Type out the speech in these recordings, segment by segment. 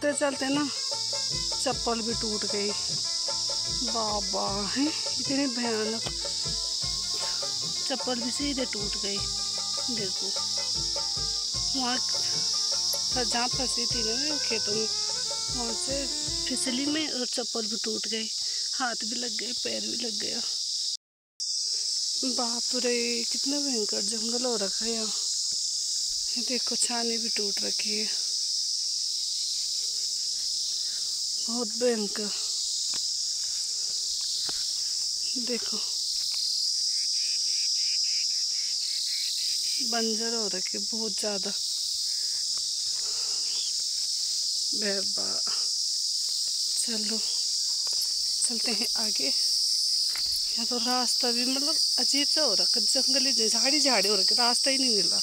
चलते चलते ना चप्पल भी टूट गई। बाबा है इतनी भयानक, चप्पल भी सीधे टूट गई। देखो वहाँ जहाँ फंसी थी ना खेतों में, वहाँ से फिसली में और चप्पल भी टूट गई, हाथ भी लग गए, पैर भी लग गया। बाप रे कितना भयंकर जंगल हो रखा है यहाँ। देखो छानी भी टूट रखी है, बहुत भयंकर। देखो बंजर हो रखी है बहुत ज़्यादा। बेबा चलो चलते हैं आगे। यहाँ तो रास्ता भी मतलब अजीब सा हो रखा, जंगली झाड़ी झाड़ी हो रखी, रास्ता ही नहीं मिल रहा।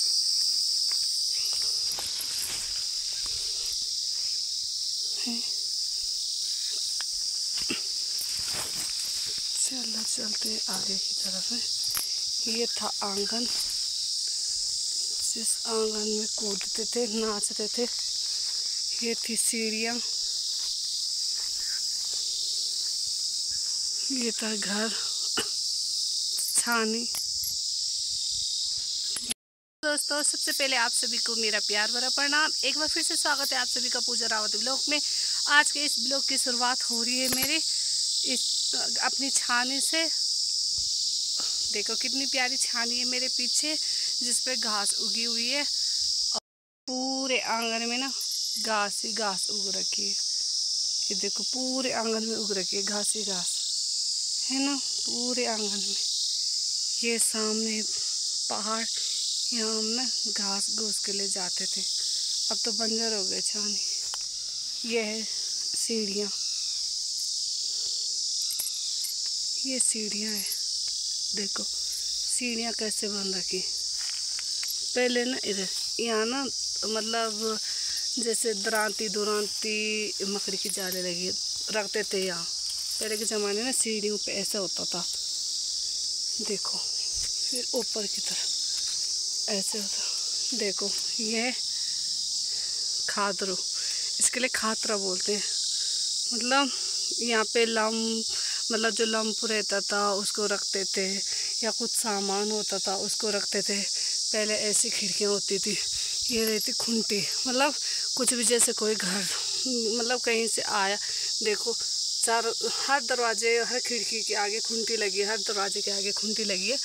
चलो चलते हैं आगे की तरफ है। ये था आंगन, जिस आंगन में कूदते थे, नाचते थे। ये थी सीढ़ियाँ, ये था घर, छानी। दोस्तों सबसे पहले आप सभी को मेरा प्यार भरा प्रणाम। एक बार फिर से स्वागत है आप सभी का पूजा रावत ब्लॉग में। आज के इस ब्लॉग की शुरुआत हो रही है मेरी इस अपनी छानी से। देखो कितनी प्यारी छानी है मेरे पीछे, जिस पे घास उगी हुई है और पूरे आंगन में ना घास ही घास उग रखी है। ये देखो पूरे आंगन में उग रखी है घास ही घास, है ना, पूरे आंगन में। ये सामने पहाड़, यहाँ हम ना घास घूस के लिए जाते थे, अब तो बंजर हो गए छानी। ये है सीढ़ियाँ, ये सीढ़ियाँ है। देखो सीढ़ियाँ कैसे बन रखी। पहले ना इधर यहाँ ना मतलब जैसे दरांती दुरांती मकड़ी की जाले लगी रखते थे यहाँ। पहले के ज़माने में सीढ़ियों पे ऐसा होता था। देखो फिर ऊपर की तरफ ऐसे होता। देखो ये खादरू, इसके लिए खातरा बोलते हैं। मतलब यहाँ पे मतलब जो लंप रहता था उसको रखते थे, या कुछ सामान होता था उसको रखते थे। पहले ऐसी खिड़कियाँ होती थी, ये रहती खुंटी, मतलब कुछ भी जैसे कोई घर मतलब कहीं से आया। देखो हर दरवाजे हर खिड़की के आगे खुंटी लगी है, हर दरवाजे के आगे खुंटी लगी है।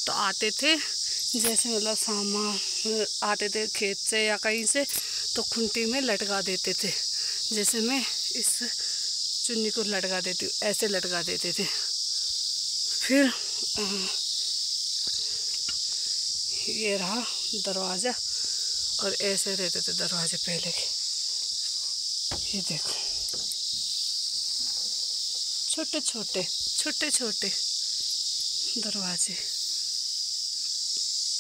तो आते थे जैसे मतलब सामान आते थे खेत से या कहीं से, तो खुंटी में लटका देते थे। जैसे मैं इस चुन्नी को लटका देती हूँ, ऐसे लटका देते थे। फिर ये रहा दरवाज़ा, और ऐसे रहते थे दरवाजे पहले के। ये देखो छोटे छोटे दरवाजे।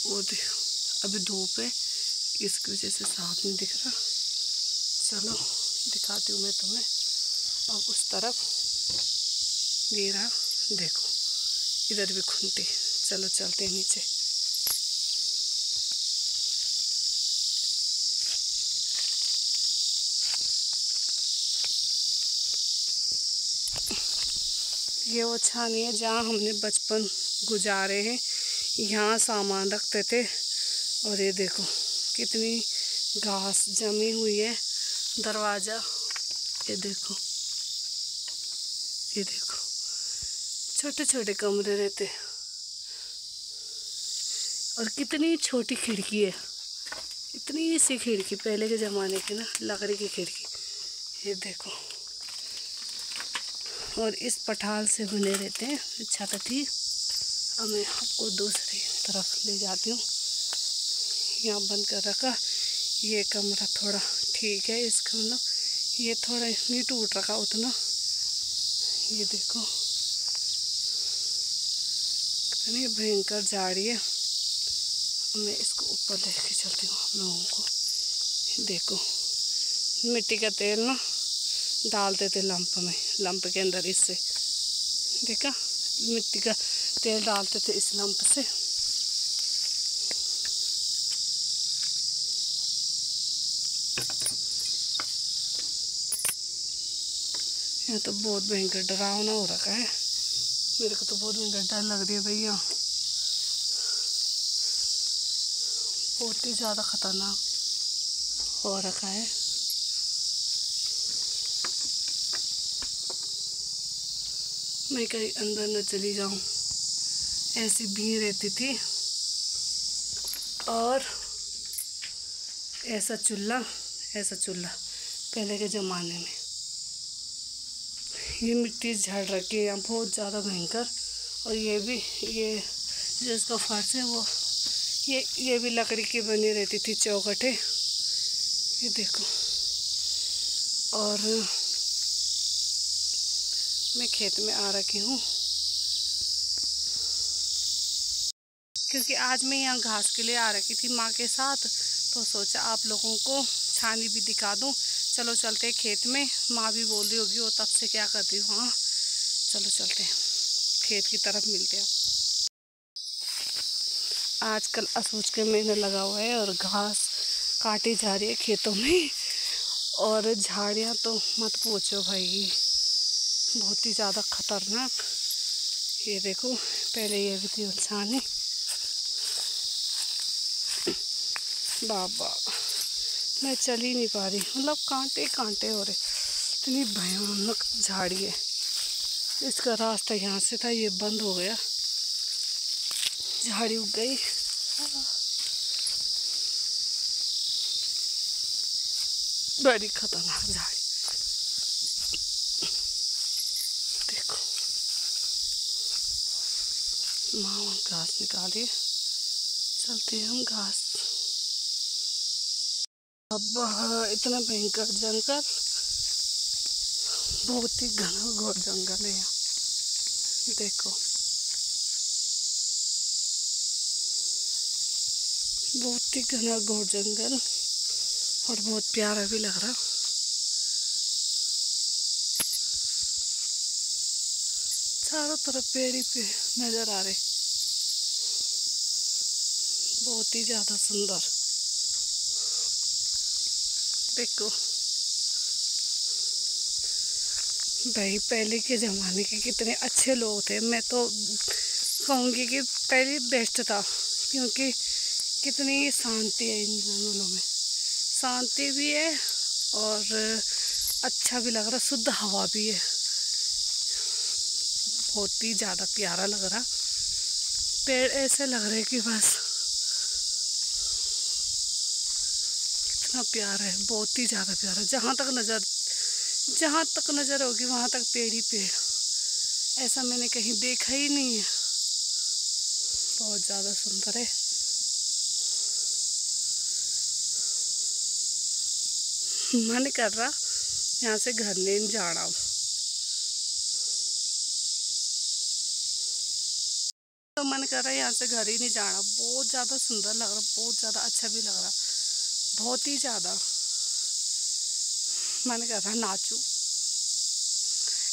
वो देखो अभी धूप है, इसकी वजह से साफ नहीं दिख रहा। चलो दिखाती हूँ मैं तुम्हें। अब उस तरफ ये रहा, देखो इधर भी खुंटी। चलो चलते हैं नीचे। ये वो छानी है जहाँ हमने बचपन गुजारे हैं, यहाँ सामान रखते थे। और ये देखो कितनी घास जमी हुई है। दरवाज़ा ये देखो छोटे छोटे कमरे रहते, और कितनी छोटी खिड़की है, इतनी सी खिड़की पहले के ज़माने की ना, लकड़ी की खिड़की। ये देखो, और इस पठाल से बने रहते हैं छत थी। अब मैं आपको दूसरी तरफ ले जाती हूँ। यहाँ बंद कर रखा। ये कमरा थोड़ा ठीक है, इसका मतलब ये थोड़ा नहीं टूट रखा उतना। ये देखो कितनी भयंकर झाड़ी है। मैं इसको ऊपर लेके चलती हूँ आप लोगों को। देखो मिट्टी का तेल ना डालते थे लंप में, लंप के अंदर, इससे देखा मिट्टी का तेल डालते थे इस लंप से। यहाँ तो बहुत भयंकर डरावना हो रखा है। मेरे को तो बहुत भयंकर डर लग रही है भैया, बहुत ही ज़्यादा खतरनाक हो रखा है। मैं कहीं अंदर न चली जाऊं, ऐसी भीड़ रहती थी। और ऐसा चूल्हा पहले के ज़माने में, ये मिट्टी झड़ रखी है यहाँ बहुत ज़्यादा भयंकर। और ये भी, ये जो इसका फर्श है वो ये भी लकड़ी की बनी रहती थी, चौखटे, ये देखो। और मैं खेत में आ रखी हूँ क्योंकि आज मैं यहाँ घास के लिए आ रखी थी माँ के साथ, तो सोचा आप लोगों को छानी भी दिखा दूँ। चलो चलते हैं खेत में, माँ भी बोल रही होगी वो तब से क्या कर रही हूँ। हाँ चलो चलते हैं खेत की तरफ, मिलते हैं। आजकल असूच के महीने लगा हुआ है और घास काटी जा रही है खेतों में, और झाड़ियाँ तो मत पूछो भाई, बहुत ही ज़्यादा खतरनाक। ये देखो, पहले ये भी थी छानी। बाबा मैं चल ही नहीं पा रही, मतलब कांटे कांटे हो रहे, इतनी भयानक झाड़ी है। इसका रास्ता यहाँ से था, ये बंद हो गया, झाड़ी उग गई। बड़ी खतरनाक झाड़ी, देखो। माँ घास निकालिए, चलते हैं हम घास। अब इतना भयंकर जंगल, बहुत ही घना घोर जंगल है यहाँ, देखो बहुत ही घना घोर जंगल, और बहुत प्यारा भी लग रहा। चारों तरफ पेड़ ही पेड़ नजर आ रहे, बहुत ही ज्यादा सुंदर। देखो भाई, पहले के ज़माने के कितने अच्छे लोग थे। मैं तो कहूँगी कि पहले बेस्ट था, क्योंकि कितनी शांति है इन जंगलों में, शांति भी है और अच्छा भी लग रहा, शुद्ध हवा भी है, बहुत ही ज़्यादा प्यारा लग रहा। पेड़ ऐसे लग रहे कि बस कितना प्यारा है, बहुत ही ज़्यादा प्यारा। जहाँ तक नज़र होगी वहाँ तक पेड़ ही पेड़, ऐसा मैंने कहीं देखा ही नहीं है, बहुत ज़्यादा सुंदर है। मन कर रहा यहाँ से घर नहीं जाना, तो मन कर रहा है यहाँ से घर ही नहीं जाना। बहुत ज़्यादा सुंदर लग रहा, बहुत ज़्यादा अच्छा भी लग रहा, बहुत ही ज़्यादा मन कर रहा नाचूं,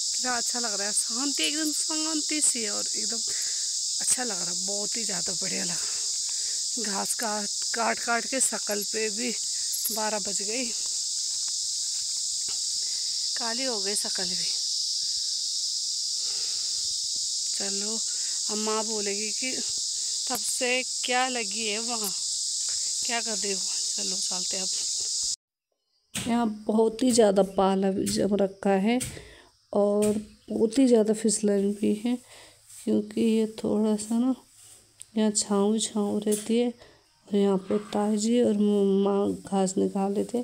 कितना अच्छा लग रहा है। शांति, एकदम शांति सी है और एकदम अच्छा लग रहा, बहुत ही ज़्यादा बढ़िया लग रहा। घास काट काट के शकल पे भी 12 बज गई, काली हो गई शकल भी। चलो अब माँ बोलेगी कि तब से क्या लगी है वहाँ, क्या कर रही हो। चलो चलते अब। यहाँ बहुत ही ज़्यादा पाला भी जम रखा है और बहुत ही ज़्यादा फिसलन भी है, क्योंकि ये थोड़ा सा ना यहाँ छाँव रहती है। और यहाँ पे ताजी और माँ घास निकाल रहे थे,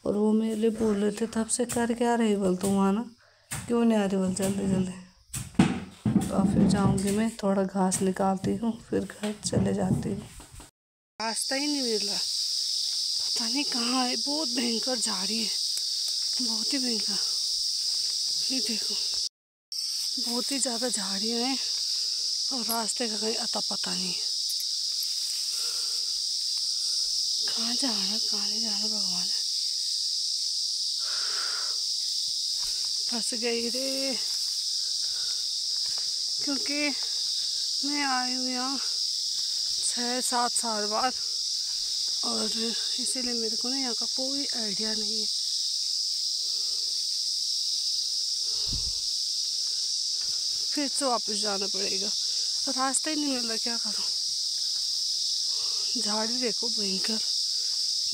और वो मेरे लिए बोल रहे थे तब से कर क्या रही बोल, तुम वहाँ ना क्यों नहीं आ रही बोल जल्दी जल्दी। तो फिर जाऊँगी मैं, थोड़ा घास निकालती हूँ, फिर घर चले जाती हूँ। रास्ता ही नहीं मिल रहा, पता नहीं कहाँ है, बहुत भयंकर झाड़ी है, बहुत ही भयंकर। ये देखो बहुत ही ज़्यादा झाड़ियाँ हैं और रास्ते का कहीं अता पता नहीं है, कहाँ जाना कहाँ नहीं जाना भगवान है। फंस गई रे, क्योंकि मैं आई हूँ यहाँ 6-7 साल बाद, और इसीलिए मेरे को ना यहाँ का कोई आइडिया नहीं है। फिर से वापस जाना पड़ेगा। रास्ता ही नहीं मिल रहा, क्या करूँ। झाड़ी देखो भयंकर,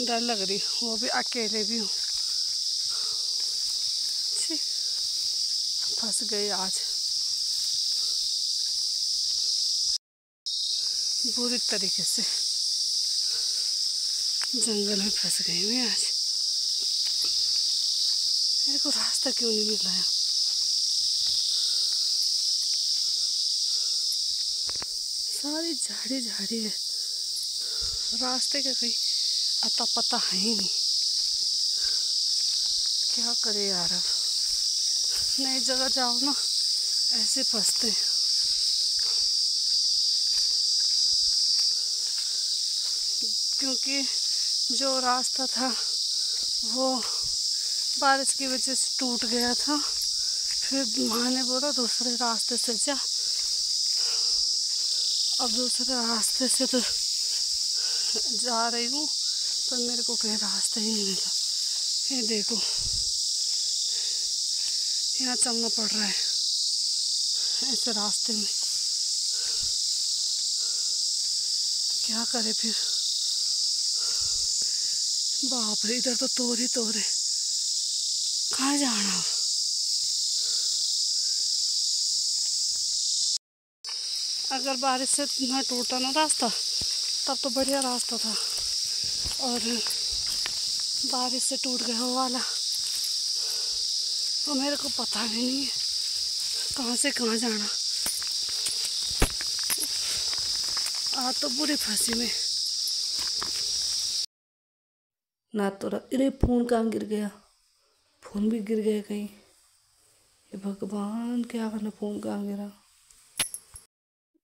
डर लग रही, वो भी अकेले भी हूँ। छी, फंस गई आज बुरी तरीके से, जंगल में फंस गई मैं आज। मेरे को रास्ता क्यों नहीं मिल रहा है। सारी झाड़ी झाड़ी है, रास्ते का कहीं अता पता है ही नहीं। क्या करे यार, अब नई जगह जाओ ना ऐसे फंसते हैं। क्योंकि जो रास्ता था वो बारिश की वजह से टूट गया था। फिर माँ ने बोला दूसरे रास्ते से जा। अब दूसरे रास्ते से तो जा रही हूँ, पर मेरे को कहीं रास्ता ही नहीं मिला। ये देखो, यहाँ चलना पड़ रहा है ऐसे रास्ते में। क्या करे फिर। बाप रे, इधर तो तोर ही तोर है, कहाँ जाना अब। अगर बारिश से ना टूटा ना रास्ता तब तो बढ़िया रास्ता था, और बारिश से टूट गया वो वाला। और मेरे को पता भी नहीं है कहाँ से कहाँ जाना। आज तो बुरी फंसी में ना। तो अरे फोन कहाँ गिर गया, फोन भी गिर गया कहीं। ये भगवान, क्या करना, फोन कहाँ गिरा।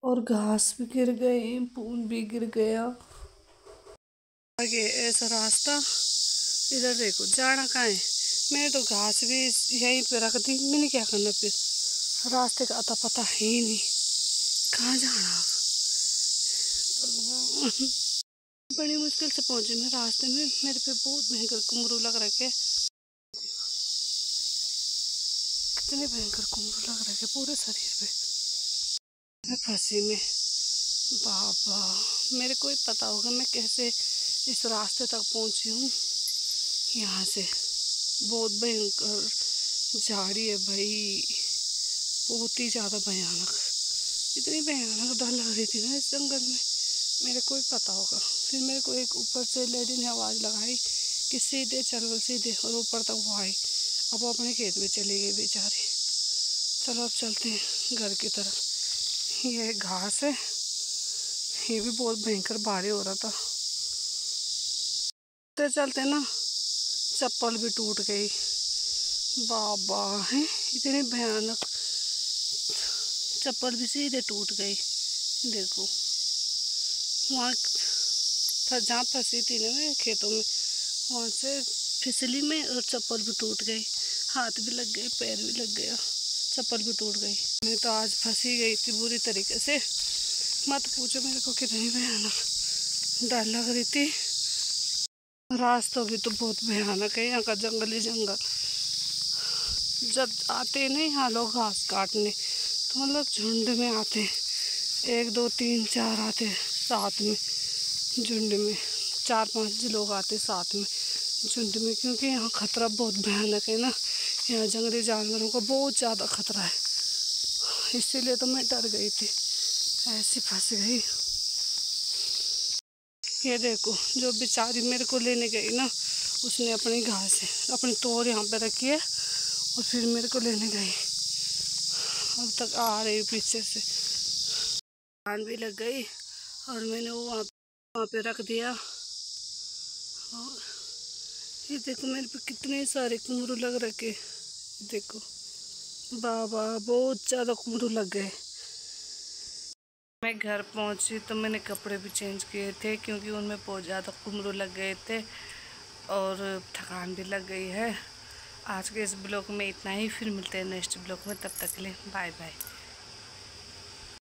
और घास भी गिर गई, फोन भी गिर गया। आगे ऐसा रास्ता, इधर देखो जाना कहाँ है। मैंने तो घास भी यहीं पे रख दी, मैंने क्या करना फिर। रास्ते का अता पता है ही नहीं, कहाँ जाना अब। बड़ी मुश्किल से पहुंचे मैं रास्ते में। मेरे पे बहुत भयंकर कुमरू लग रखे, कितने भयंकर कुमरू लग रखे पूरे शरीर पे। मैं फंसी में, बाबा मेरे को ही पता होगा मैं कैसे इस रास्ते तक पहुंची हूँ। यहाँ से बहुत भयंकर झाड़ी है भाई, बहुत ही ज़्यादा भयानक। इतनी भयानक डर लग रही थी ना इस जंगल में, मेरे को ही पता होगा। फिर मेरे को एक ऊपर से लेडी ने आवाज़ लगाई कि सीधे चलो सीधे, और ऊपर तक वो आई। अब वो अपने खेत में चली गई बेचारी। चलो अब चलते हैं घर की तरफ। ये घास है, ये भी बहुत भयंकर भारी हो रहा था। चलते चलते ना चप्पल भी टूट गई, बाबा है इतनी भयानक। चप्पल भी सीधे टूट गई। देखो वहाँ जहाँ फंसी थी ना मैं खेतों में, वहाँ से फिसली में और चप्पल भी टूट गई। हाथ भी लग गए, पैर भी लग गया, चप्पल भी टूट गई। मैं तो आज फंसी गई थी बुरी तरीके से, मत पूछो मेरे को कितनी भयानक डर लग रही थी। रास्ता भी तो बहुत भयानक है यहाँ का, जंगल ही जंगल। जब आते हैं ना यहाँ लोग घास काटने, तो मतलब झुंड में आते हैं, 1 2 3 4 आते हैं साथ में, झुंड में 4 5 लोग आते साथ में झुंड में। क्योंकि यहाँ खतरा बहुत भयानक है ना, यहाँ जंगली जानवरों का बहुत ज़्यादा खतरा है। इसीलिए तो मैं डर गई थी, ऐसी फंस गई। ये देखो जो बेचारी मेरे को लेने गई ना, उसने अपनी घास अपनी तोड़ यहाँ पे रखी है और फिर मेरे को लेने गई। अब तक आ रही पीछे से, कान भी लग गई और मैंने वो वहाँ पे रख दिया। और ये देखो मेरे पे कितने सारे कुमरू लग रखे, देखो बाबा बहुत ज़्यादा कुमरू लग गए। मैं घर पहुंची तो मैंने कपड़े भी चेंज किए थे, क्योंकि उनमें बहुत ज़्यादा कुमरू लग गए थे और थकान भी लग गई है। आज के इस ब्लॉग में इतना ही, फिर मिलते हैं नेक्स्ट ब्लॉग में। तब तक के लिए बाय बाय।